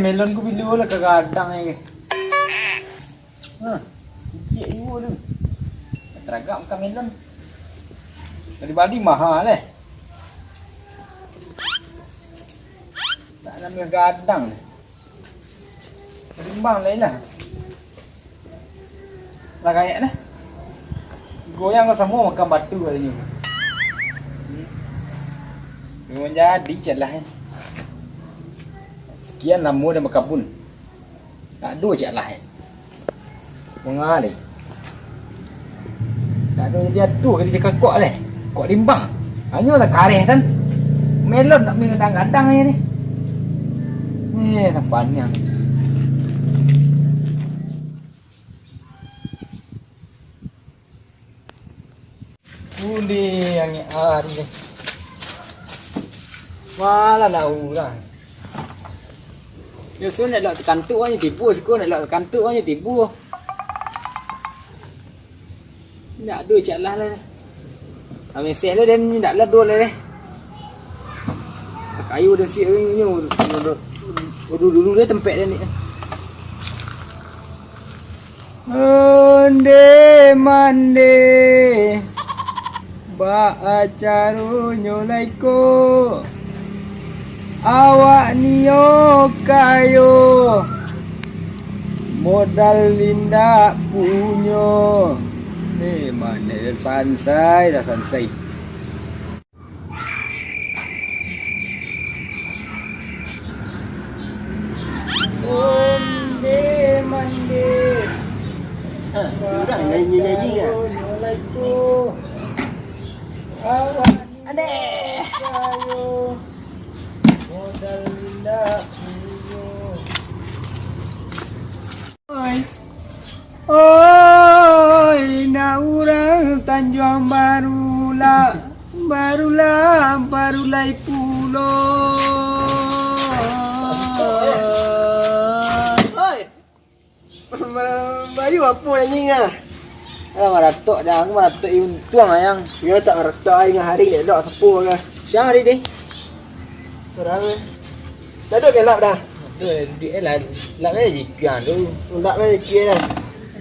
melon ku bilu lah kadang ni. Dia ibu tu. Teragak makan melon. Dari Bali mahal eh. Tak nama gadang ni. Rimbang lain lah. Lah kayak dah. Goyang kau semua makan batu katanya. Memang jadi je lah. Sekian lama dah berkebun. Tak ada je lah. Mengalir. Tak ada dia tu kata dia kakak leh. Kok rimbang. Hanyalah kareh kan. Melon nak main kadang-kadang ni. Nak panjang. Uli yang hari ni. Malah nak urang. Dia suruh nak lak kantuk aja tipu, sekolah nak lak kantuk aja tipu. Nak dua caklah lah. Kami sel dia nak lah dua lah. Kayu dan siap ni dulu dia tempat dia ni. Mande ba acarunyo laiko awak nio kayo modal linda punyo mana sansai dah sansai. Mande orang nyanyi-nyanyi kan? Adek. Oi, nak orang Tanjung Barulai pulau. Bayu apa nyanyi ngah? Alah maratok dah, aku maratok tuang ayang. Ya tak maratok ai ngah hari ni dak sapu ke. Siang hari ni. Sorang. Dah duk gelap dah. Tu dia lah ni jikian tu. Lap mai kira dah.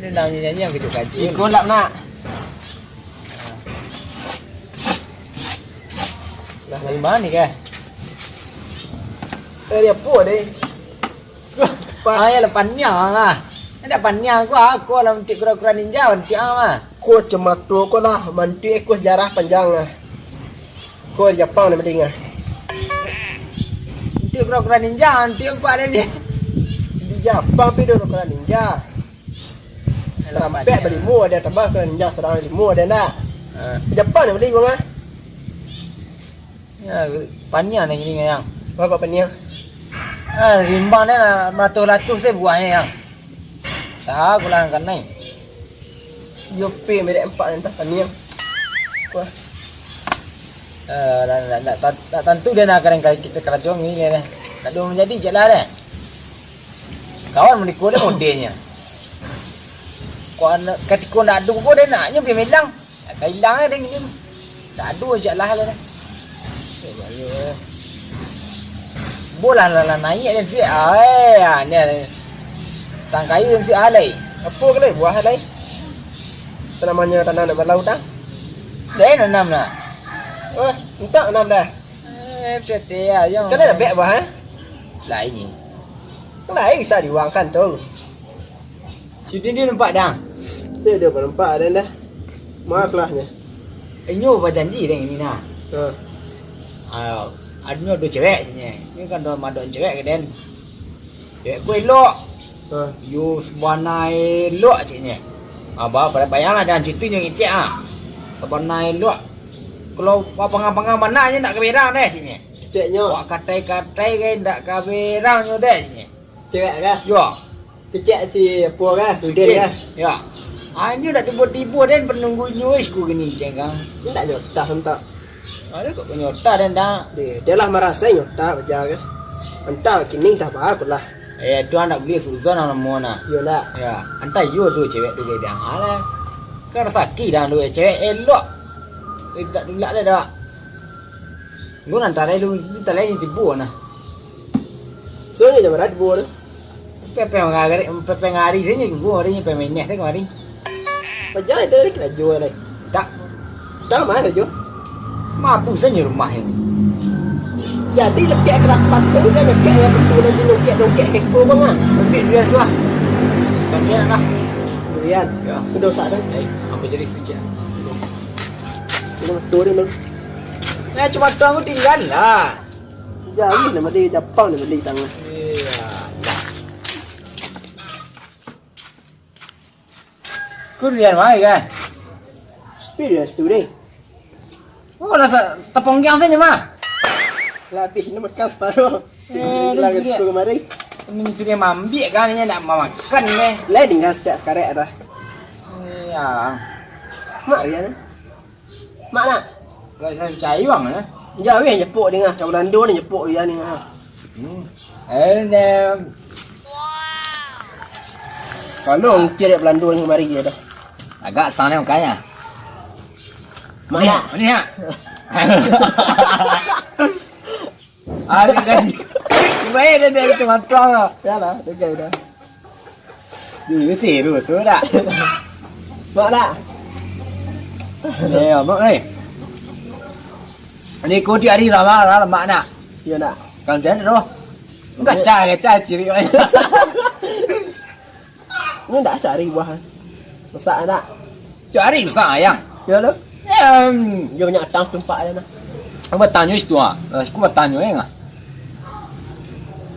Dia nak nyanyi yang kecil kecil. Ikut lap nak. Dah dari mana ni ke? Dia apa deh? Ya lepannya lah. Ada panjang aku lah untuk kura-kura ninja untuk apa? Ko cematu ko lah mantu ekor sejarah panjang lah. Ko Jepang ni penting ah. Untuk kura-kura ninja untuk apa ada ni? Di Jepang pi dulu kura ninja. Terampek berlimu ada tambah kura ninja serang berlimu ada nak. Jepang ni beli gua ngah. Ya panjang ni gini yang. Berapa panjang? Rimbang ni lah meratus-ratus saya buahnya yang. Tak, aku lah kan naik. Yo pe merek 4 entah panjang. Kuah. Tak tentu dia nak kering kita kerajaan ni ni. Tak ada menjadi je lah deh. Kawan menikah dia modelnya. Ketika nak adu pun dia naknya biar melang. Tak hilang dia ni. Tak adu je lah deh. Bola lah naik dia si ni. Tang kayu yang si alai. Apa ke buah alai? Namanya tanah nak berlaut dah. Dah nanam nak. Entah nanam dah. Pete ya yang. Kan ada bek buah ha? Lain ni. Lain bisa diuangkan tu. Situ dia nampak dah. Dia berempat ada dah. Mak kelahnya. Inyo apa janji dengan ini nah. Adanya dua cewek ni. Ni kan dua madon cewek ke den. Cewek ku elok. You sebenarnya elok cik ni. Abah bayanglah jangan cerita yang cik ah. Sebenarnya elok. Kalau pangang-pangang mana je nak keberang deh cik ni. Ceknya. Wak katai-katai ke nak keberang nyo deh cik ni. Cewek ke? Ya. Kecek si apa ke? Sudin ke? Ya. Anyo dak tiba-tiba den penunggu nyuis ku gini cik kang. Tak nyotah hentak. Ada kok penyota dan dah. Dia lah merasa nyotah baca ke. Entah kini dah bagus lah. Tu anak beli Suzon nama mana? Yolah. Ya, entah you tu cewek tu dia alah. Kan sakit dah tu cewek elok. Tak dulak dah dak. Gua antara lu antara yang tipu nah. Soalnya jam berat buat. Pepe ngari thế như gua đây như pepe mình nè thế ngari. Pajar ada lagi kena jual lagi. Tak Tahu mana jual? mampu saja rumah ini. Jadi lekek kerapat tu dan lekek yang betul nanti dongkek kepo bang. Tapi dia suah. Tapi lah. Kemudian, Ya. berdosa dah. Apa jadi setuju? Ini betul ni bang. Ya cuma tu aku tinggal lah. Jadi nama dia Jepang ni beli tangan. Iya. Kurian mai kan? Experience tu ni. Oh rasa tepung yang saja mah. Lapis ni makan separuh. Lagi dia. tu kemari. Ini sudah mambik kan ini nak makan ni. Lain dengan setiap karek dah. Iya. Mak dia ni. Mak nak. Kalau saya cai bang ya. Jauh yang jepuk dia ngah. Kat Belanda ni jepuk dia ni ngah. Ini Kalau kira Belanda ni kemari dia dah. agak sana makanya. Mak nak. Ini ya. Ada kan. Baik dia cuma tuang lah. Ya lah, dia gaya dah. Dulu sih dulu sudah. Mak nak. Nè bác ơi. Đi cô chị đi làm đó là bạn ạ. Ya nak. Còn thế rồi. Cái trai chỉ đi vậy. Ni dah cari buah. Masak nak. Chả đi sao yang. Ya lah. Em Dia banyak tang tempat dia nak. aku bertanya itu ah. Aku bertanya enggak.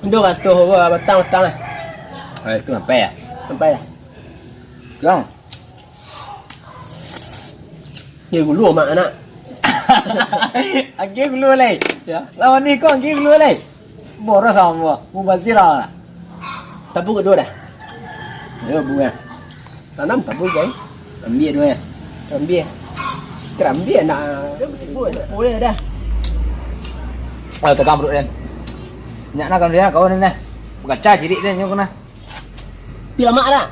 Dia kat situ batang-batang lah. Itu apa ya? Sampai dah. Yang. Dia gulu mak nak. Aku keluar lagi. Ya. Lawan ni kau aku keluar lagi. Boros sama. Mu bazir lah. Tabu kedua dah. Ya bukan. Tanam tabu guys. Ambil dua ya. Ambil. Kerambil nak boleh dah. Tekan perut dia. Nyak nak kan dia kau ni nah. Bukan cai sidik dia nyok nah. Bila mak nak.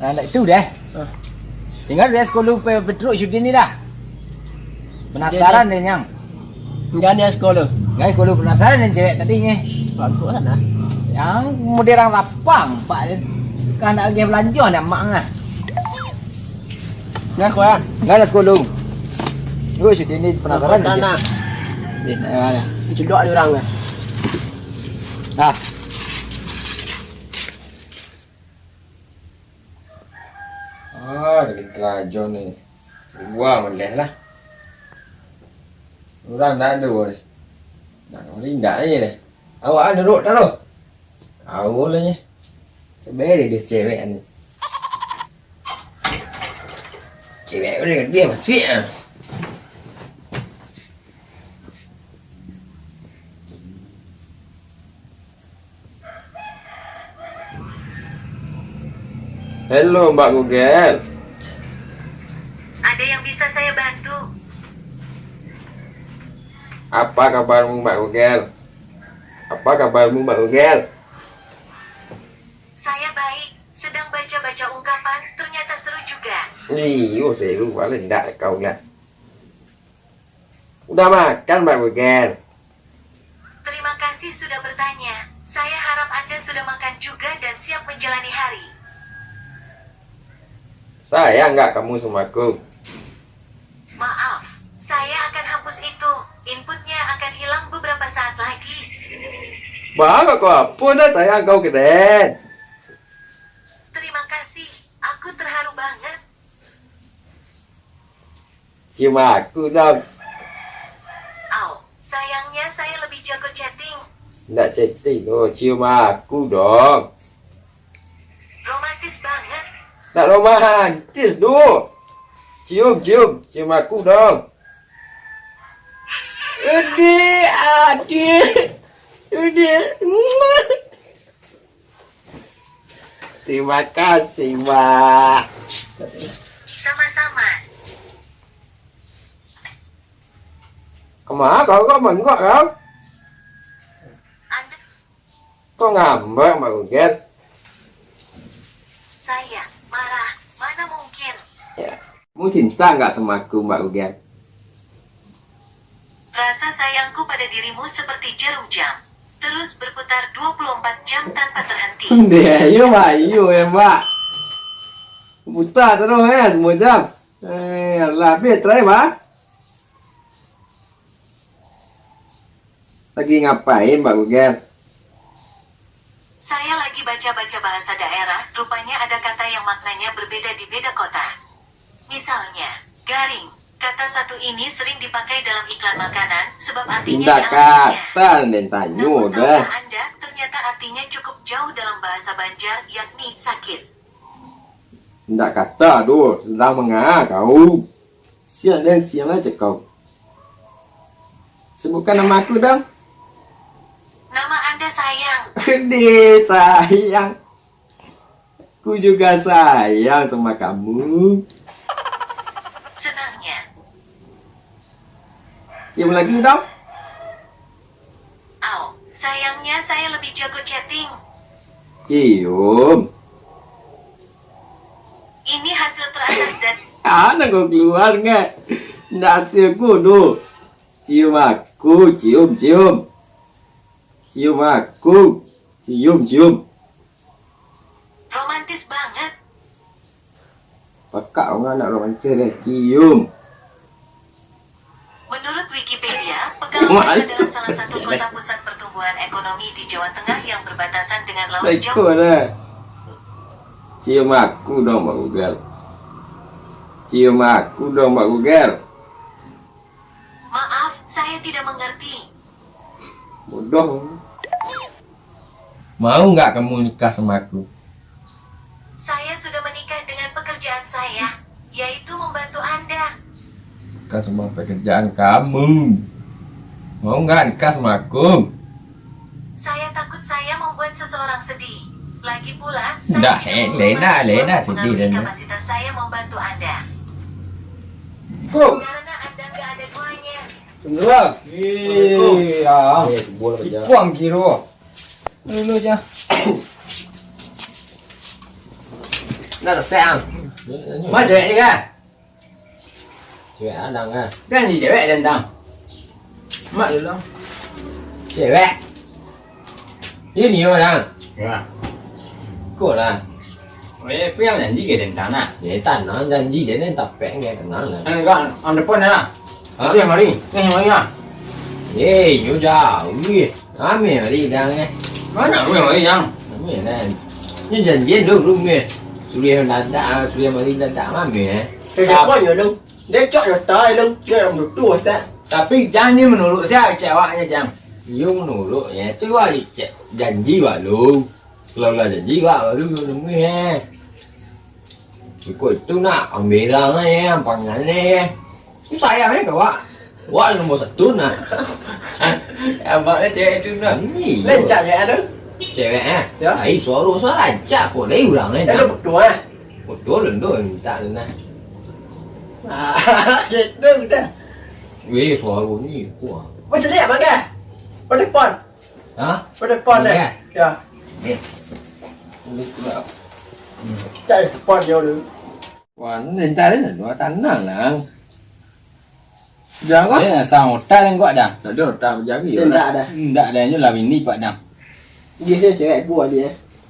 Nah itu deh. Tinggal dia sekolah petruk syuting ni dah. Penasaran dia nyang. Jangan dia sekolah. Guys, kalau penasaran dengan cewek tadi ni. Bagus sana. Yang model orang lapang, Pak. Kan nak pergi belanja nak mak ngah. Nak kuat. Enggak ada sekolah. Lu syuting ni penasaran Tak nak. Ni mana? Cedok dia orang lah. Nah. Dari kerajaan ni. Gua meleh lah. Orang dah ada ni. Nak rindak je ni. Awak ada duduk dah tu. Awak lah ni. Sebenarnya dia cewek ni. Cewek kau dengan dia masih ah. Hello Mbak Google. Ada yang bisa saya bantu? Apa kabarmu Mbak Google? Apa kabarmu Mbak Google? Saya baik, sedang baca-baca ungkapan, ternyata seru juga. Iyo, seru quá lên đại kau lah. Udah makan Mbak Google? Terima kasih sudah bertanya. Saya harap Anda sudah makan juga dan siap menjalani hari. Sayang nggak kamu sama aku? Maaf, saya akan hapus itu. Inputnya akan hilang beberapa saat lagi. Baka kau apa dah sayang kau keren. Terima kasih, aku terharu banget. Cium aku dong. Au, sayangnya saya lebih jago chatting. Nggak chatting loh, cium aku dong. Romantis banget. Nggak romantis dulu. Cium aku dong. Adik. Terima kasih, Mbak. Sama-sama. Kemana kau menggok kau? Anda, Kau ngambek Mbak Google? saya, marah, mana mungkin. Ya. Kamu cinta nggak sama aku Mbak Google? Rasa sayangku pada dirimu seperti jarum jam. terus berputar 24 jam tanpa terhenti. Để như vậy rồi em ạ. Buta terus kan, một jam. Là biết đấy bác. Lagi ngapain Mbak Gugen? Saya lagi baca-baca bahasa daerah, rupanya ada kata yang maknanya berbeda di beda kota. Misalnya, garing. Kata satu ini sering dipakai dalam iklan makanan, sebab artinya Tidak dalam kata dan tanya Namun udah. tahukah Anda, ternyata artinya cukup jauh dalam bahasa Banjar, yakni sakit. Tidak kata aduh, sedang mengah kau. Siang dan siang aja kau. Sebutkan nama aku dong. Nama Anda sayang. Gede sayang. Aku juga sayang sama kamu. Senangnya. Cium lagi dong. Au, sayangnya saya lebih jago chatting. Cium. Ini hasil teratas dan Anak kau keluar nggak? Nasiku tuh. Cium aku, cium, cium. Cium aku. Cium, cium. romantis banget. Pakak orang anak romantis deh. Cium. Menurut Wikipedia, Pekalongan adalah salah satu kota pusat pertumbuhan ekonomi di Jawa Tengah yang berbatasan dengan Laut Baik Jawa. dah. Cium aku dong Mbak Google. Cium aku dong Mbak Google. Maaf, saya tidak mengerti. Bodoh. Mau nggak kamu nikah sama aku? Saya sudah menikah dengan pekerjaan saya, yaitu membantu Anda. Nikah sama pekerjaan kamu. Mau nggak nikah sama aku? Saya takut saya membuat seseorang sedih. Lagi pula, Dah, saya tidak Lena, mau Lena mempengaruhi sedih, Lena. kapasitas saya membantu Anda. Kum. Karena Anda nggak ada duanya. Tunggulah. Iya. Ikuang kiro. Dulu aja. Nó là sao? Má cewek ni kan? Cewek Adang kan? Kan si cewek tentang. Mak dulu. Cewek. Ini orang. Ya. Cô là Ôi, phim làm gì cái tentang nak? để tàn nó dân gì để nên tập vẽ nghe thằng nó là Anh có on depan na. Phim mà đi. Cái gì mà ê nhớ ra ui á mẹ mà đi đang nghe Mana phim mà đi chăng? mẹ này nhưng dần dần được luôn mẹ Suriya đã Suriya mà đi đã mà mẹ Thì Sao? có nhiều lưng. Để chọn được tay lưng, để làm được tua ta. Tapi jangan ni menurut saya ceweknya jang. dùng nổ lộ nhé chứ có gì dần gì vào luôn lâu là dần gì vào luôn đúng nghe thì cuối tu nào ở mẹ ra nghe bằng ngắn nghe cái tay à hết cả quá quá là một sạch tuốt nè Abang ni cewek tu nak. Lên trả nhẹ đó. cewek à Dạ. ấy xóa đồ xóa là chả của đấy rằng đấy Để nó một đùa. một chỗ lần đó người ta lên này À, vậy đừng ta. vì xóa đồ như của Bắt chân lẹ mà nghe. Bắt được pon. hả Bắt được pon này. Nghe. Dạ. lúc đó Chạy pon nhiều được. quán lên ta đấy là nó tắn là giá quá Thế là sao một tay lên gọi đằng. là được tao giá cái gì Lên đó đạ đây. Đại đề như là mình đi gọi đằng. Đi thế sẽ bùa đi.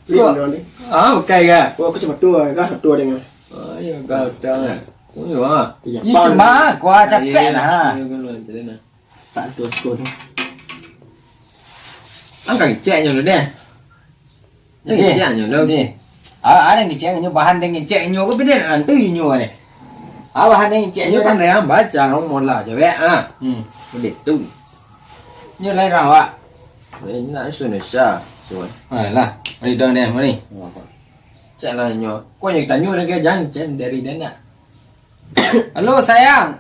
Đi Bùa. rồi đi. ok kìa Bùa có chỉ một tua, có một tua đây nè. ấy cơ trơn này cũng hiểu không Thì giờ Như pon. cuma qua capek nah. cái luôn thế này Bạn tua tua thôi. ăn cảnh chạy nhiều rồi đen Đi. cái chạy nhiều đâu Đi. Ada yang cek nyu bahan dengan cek nyu có biết là ăn tươi nyu này. Bahan dengan cek nyu những kan. con này bá chàng không một là chả vẽ à để tung Như lấy rau ạ. đấy lại xuôi này sao rồi Rồi là đi đơn đen đi. chạy là nhỏ có những tấn nhu này kia dáng trên để đi đến nè Halo sayang.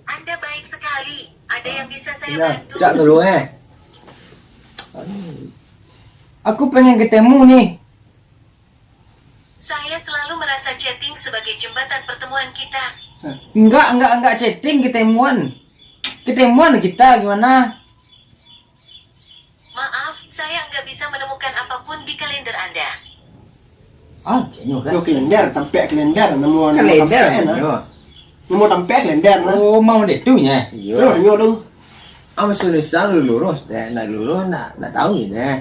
Anda baik sekali. Ada yang bisa saya Ya, bantu? cak dulu Aku pengen ketemu nih. Saya selalu merasa chatting sebagai jembatan pertemuan kita. Enggak chatting ketemuan. Ketemuan kita gimana? Maaf, saya nggak bisa menemukan apapun di kalender Anda. Ah, cek nyu kan. Vô kalender, tampek kalender. Namo kalender tampek là nó. nhỏ Namo tampek kalender nó. Oh, mau để tu nhỉ? Rồi nhiều lưng. Am sulisan lu lurus deh, nak lurus nak tahu ni deh.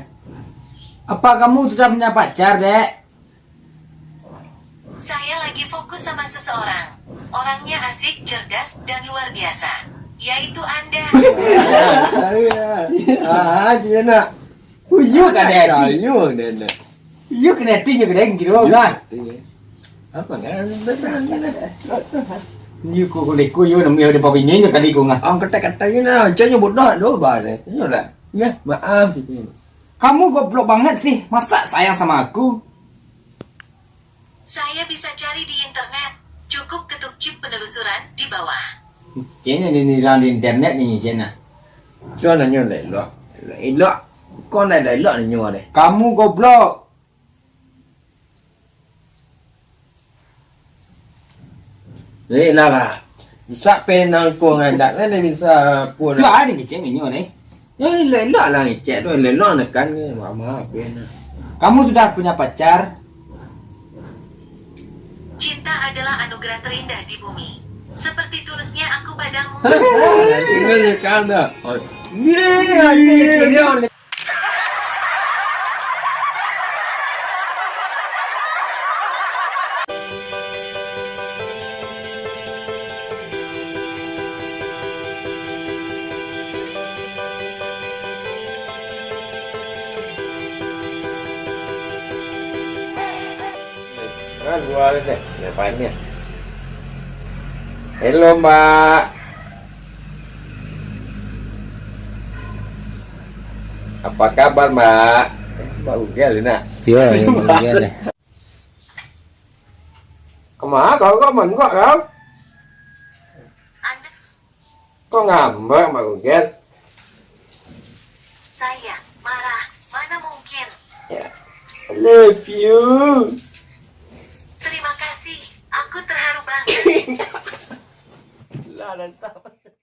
Apa kamu sudah punya pacar, Dek? Saya lagi fokus sama seseorang. Orangnya asik, cerdas, dan luar biasa. Yaitu Anda. Dia nak. You kan Dek? You deh. You kena tinggi ke Dek gitu kan? Apa kan? You ko ko you nam yo de pa bini nyo kali ko nga. Ông kata-katanya nah, jangan bodoh doa deh. Ini lah. Ya, maaf sih. Kamu goblok banget sih. Masa sayang sama aku? Saya bisa cari di internet. Cukup ketuk chip penelusuran di bawah. Chén này đi ra di internet ni chén à. Cho là như lại lọ. Lại lọ. Con này lại lọ là nhiều đây. Kamu goblok. Đấy là bisa penang ko nga dak na bisa po Cứ na. ai đi chén nhiều này. Eh lại lọ là ni cek tu lại lọ là kan ke mama pen. Kamu sudah punya pacar? Cinta adalah anugerah terindah di bumi. Seperti tulusnya aku padamu. Tinggal je kan dah. Oh. Ni. Luar deh, depannya. Hello Mbak. Apa kabar Mbak? Mbak Ugel ini nak. Iya, iya deh. Kemana kau kok menggok kau? Anda, Kok ngambek Mbak Ugel? saya, marah. Mana mungkin? Ya. I love you. Terima kasih. Aku terharu banget. Lah, dan